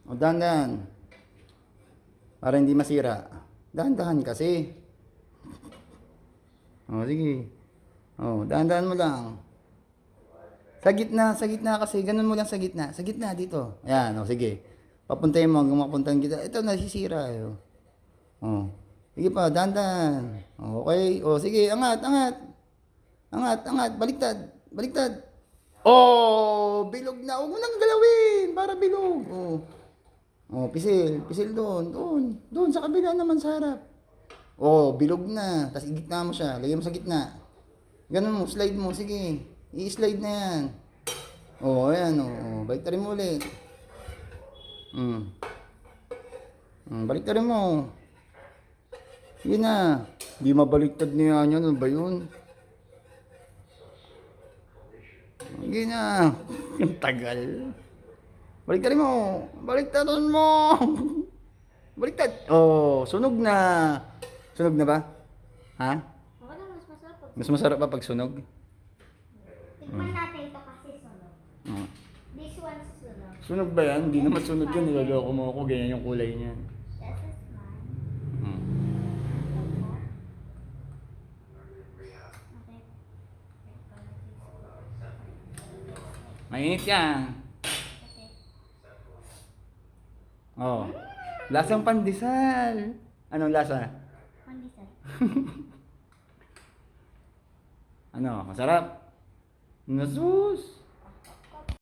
O, dahan-dahan. Para hindi masira. Dahan-dahan kasi. O, sige. O, dahan-dahan mo lang. Sa gitna kasi. Ganun mo lang sa gitna. Sa gitna, dito. Ayan, o, sige. Papuntahin mo hanggang mapuntahan kita. Ito, nasisira. O. Sige pa, dahan-dahan. Okay. O, sige, angat, angat. Angat, angat. Baliktad. Baliktad. Oh, bilog na. Huwag mo nang galawin. Para bilog. Oh. Oh, pisil. Pisil doon. Doon. Doon, sa kabila naman sa harap. Oh, bilog na. Tapos igitna mo siya. Lagyan mo sa gitna. Ganun mo, slide mo. Sige. I-slide na yan. Oh, ayan. Oh. Baliktarin mo ulit. Baliktarin mo. Sige na. Hindi mabaliktad niya yan. Ano ba yun? Sige na. Ang tagal. Baliktarin mo. Baliktarin mo. Baliktad. Oh, sunog na. Sunog na ba? Ha? Ako na mas masarap pag Mas masarap pa pag sunog? tikman natin ito kasi sunog. Oh. This one sunog. Sunog ba yan? Hindi naman sunog yan. Niloloko mo ako. Ganyan yung kulay niyan. This is mine. Hmm. Okay. Mainit yan. Okay. Oh. Lasang pandesal. Anong lasa? Pandesal. Ano? Masarap? Nasus!